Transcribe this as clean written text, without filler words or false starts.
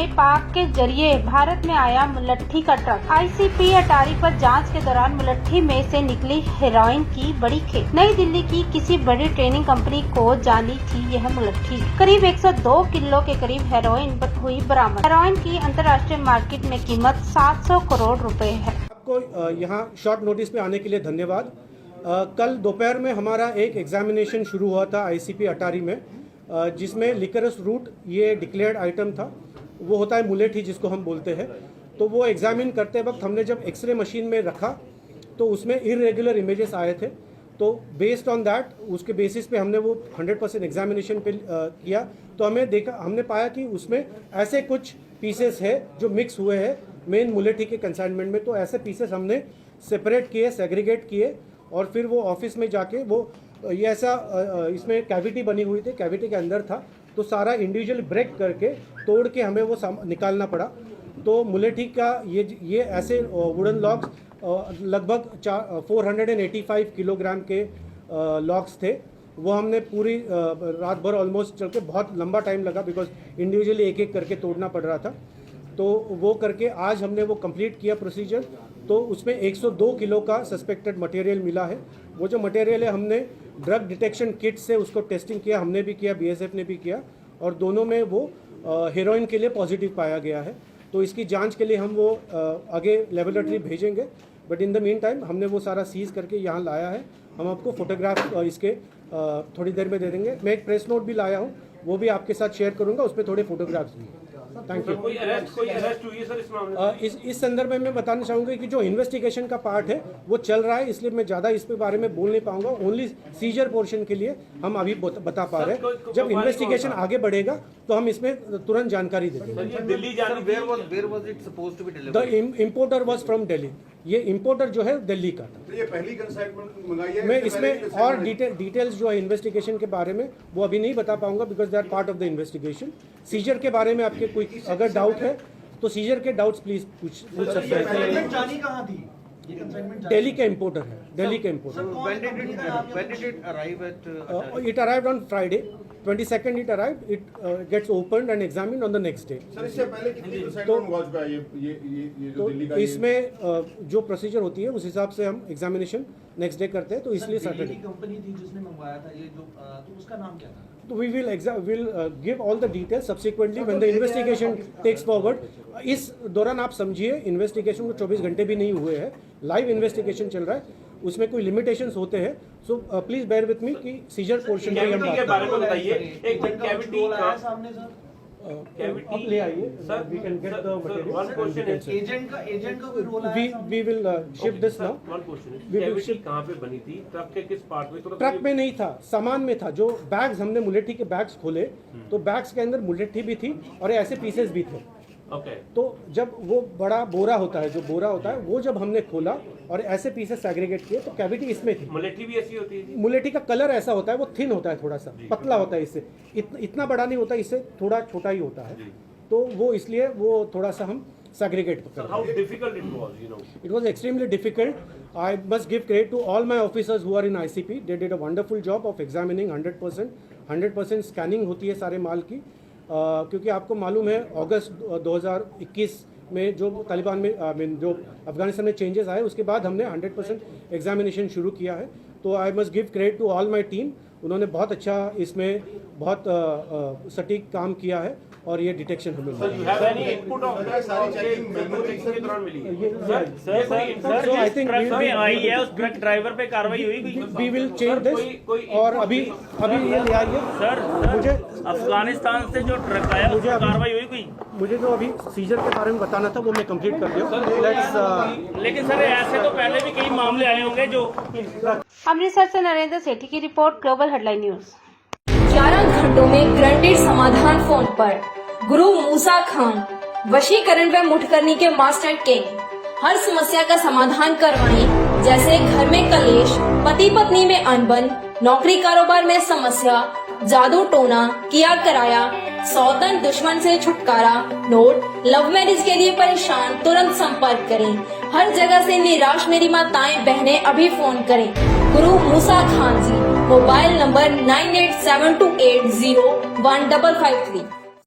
से पाक के जरिए भारत में आया मुलट्ठी का ट्रक। आईसीपी अटारी पर जांच के दौरान मुलट्ठी में से निकली हेरोइन की बड़ी खेप। नई दिल्ली की किसी बड़ी ट्रेनिंग कंपनी को जानी थी यह मुलट्ठी। करीब 102 किलो के करीब हेरोइन हुई बरामद। हेरोइन की अंतर्राष्ट्रीय मार्केट में कीमत 700 करोड़ रुपए है। आपको यहाँ शॉर्ट नोटिस पे आने के लिए धन्यवाद। कल दोपहर में हमारा एक एग्जामिनेशन शुरू हुआ था आईसीपी अटारी में, जिसमें लिकरस रूट ये डिक्लेयर्ड आइटम था। वो होता है मुलेठी जिसको हम बोलते हैं। तो वो एग्जामिन करते वक्त हमने जब एक्सरे मशीन में रखा तो उसमें इरेगुलर इमेजेस आए थे। तो बेस्ड ऑन दैट, उसके बेसिस पे हमने वो 100% एग्जामिनेशन पे किया। तो हमने पाया कि उसमें ऐसे कुछ पीसेस है जो मिक्स हुए हैं मेन मुलेठी के कंसाइनमेंट में। तो ऐसे पीसेस हमने सेपरेट किए, सेग्रीगेट किए और फिर वो ऑफिस में जाके वो ये ऐसा इसमें कैविटी बनी हुई थी, कैविटी के अंदर था। तो सारा इंडिविजुअल ब्रेक करके तोड़ के हमें वो निकालना पड़ा। तो मुलेठी का ये ऐसे वुडन लॉग्स लगभग 485 किलोग्राम के लॉग्स थे। वो हमने पूरी रात भर ऑलमोस्ट चल के, बहुत लंबा टाइम लगा बिकॉज इंडिविजुअली एक एक करके तोड़ना पड़ रहा था। तो वो करके आज हमने वो कंप्लीट किया प्रोसीजर। तो उसमें 102 किलो का सस्पेक्टेड मटेरियल मिला है। वो जो मटेरियल है हमने ड्रग डिटेक्शन किट से उसको टेस्टिंग किया, हमने भी किया, बीएसएफ ने भी किया, और दोनों में वो हेरोइन के लिए पॉजिटिव पाया गया है। तो इसकी जांच के लिए हम वो आगे लेबोरेटरी भेजेंगे। But in the mean time हमने वो सारा सीज करके यहाँ लाया है। हम आपको फोटोग्राफ इसके थोड़ी देर में दे देंगे। मैं एक प्रेस नोट भी लाया हूँ, वो भी आपके साथ शेयर करूँगा, उस पर थोड़े फोटोग्राफ्स भी। Thank you. कोई अरेस्ट हुई है सर इस मामले में? इस संदर्भ में मैं बताना चाहूँगा कि जो इन्वेस्टिगेशन का पार्ट है वो चल रहा है, इसलिए मैं ज़्यादा इस पे बारे में बोल नहीं पाऊंगा। ओनली सीजर पोर्शन के लिए हम अभी बता पा रहे हैं। जब इन्वेस्टिगेशन आगे बढ़ेगा तो हम इसमें तुरंत जानकारी दे देंगे। दिल्ली जानी the importer was from Delhi. ये इम्पोर्टर जो है दिल्ली का था। तो ये पहली कंसाइनमेंट मंगाई है। मैं इसमें और डिटेल्स जो है इन्वेस्टिगेशन के बारे में वो अभी नहीं बता पाऊंगा because they are part of the investigation. Seizure के बारे में आपके कोई अगर डाउट है तो सीजर के डाउट्स प्लीज पूछ सकते हैं। जानी कहाँ थी? ये कंसाइनमेंट दिल्ली का इम्पोर्टर है, दिल्ली का importer. When did it arrive at It arrived on Friday, 22nd it arrived. It gets opened and examined on the next day. Sir इससे पहले कितनी कंसाइनमेंट हुआ चुका है ये जो तो दिल्ली का? इसमें जो प्रोसीजर होती है उस हिसाब से हम एग्जामिनेशन नेक्स्ट डे करते हैं। तो इसलिए सैटरडे कंपनी थी जिसने मंगवाया था ये जो, तो उसका नाम क्या था? तो we will give all the details subsequently when the investigation takes forward. इस दौरान आप समझिए इन्वेस्टिगेशन को 24 घंटे भी नहीं हुए हैं, लाइव इन्वेस्टिगेशन चल रहा है, उसमें कोई लिमिटेशंस होते हैं। So please bear with me कि सीजर पोर्शन के बारे में बताइए। एक कैविटी का सामने सर आप ले आइए, we can get the material. Agent का कोई रोल आया? We will ship this now. Cavity कहाँ पे बनी थी? ट्रक के किस पार्ट में? ट्रक में नहीं था, सामान में था। जो बैग्स हमने मुलेठी के बैग्स खोले तो बैग्स के अंदर मुलेठी भी थी और ऐसे पीसेस भी थे। ओके। तो जब वो बड़ा बोरा होता है, जो बोरा होता है, वो जब हमने खोला और ऐसे पीसेस सेग्रीगेट किए तो कैविटी इसमें थी। मुलेठी भी ऐसी होती है? मुलेठी का कलर ऐसा होता है, वो थिन होता है, थोड़ा सा पतला होता है, इससे इतना बड़ा नहीं होता, इससे थोड़ा छोटा ही होता है। तो वो इसलिए वो थोड़ा सा हम सेग्रीगेट करते हैं। How difficult it was, you know? It was extremely difficult. I must give credit to all my officers who are in ICP. They did a wonderful job of examining 100% scanning होती है सारे माल की। क्योंकि आपको मालूम है अगस्त 2021 में जो तालिबान में जो अफगानिस्तान में चेंजेस आए उसके बाद हमने 100% एग्जामिनेशन शुरू किया है। तो I must give credit to all my team. उन्होंने बहुत अच्छा इसमें बहुत सटीक काम किया है और ये डिटेक्शन हमें Sir, you have any input of that? सारी चेकिंग के दौरान मिली है? सर आई थिंक आई है उस ट्रक ड्राइवर पे कार्रवाई हुई? We will change this. और अभी ये ले आइए सर मुझे अफगानिस्तान से जो ट्रक आया उस पर कार्रवाई हुई कोई? मुझे जो अभी सीजर के बारे में बताना था वो मैं कंप्लीट कर दिया। लेकिन सर ऐसे तो पहले भी कई मामले आए होंगे जो। अमृतसर से नरेंद्र सेठी की रिपोर्ट, ग्लोबल हेडलाइन न्यूज। 11 घंटों में ग्रांटेड समाधान फोन पर। गुरु मूसा खान, वशीकरण व मुठकरनी के मास्टर किंग। हर समस्या का समाधान करवाएं, जैसे घर में कलेश, पति पत्नी में अनबन, नौकरी कारोबार में समस्या, जादू टोना, किया कराया, सौतन दुश्मन से छुटकारा, नोट, लव मैरिज के लिए परेशान, तुरंत संपर्क करें। हर जगह से निराश मेरी माताएं बहनें अभी फोन करें। गुरु मूसा खान जी, मोबाइल नंबर 9872801553।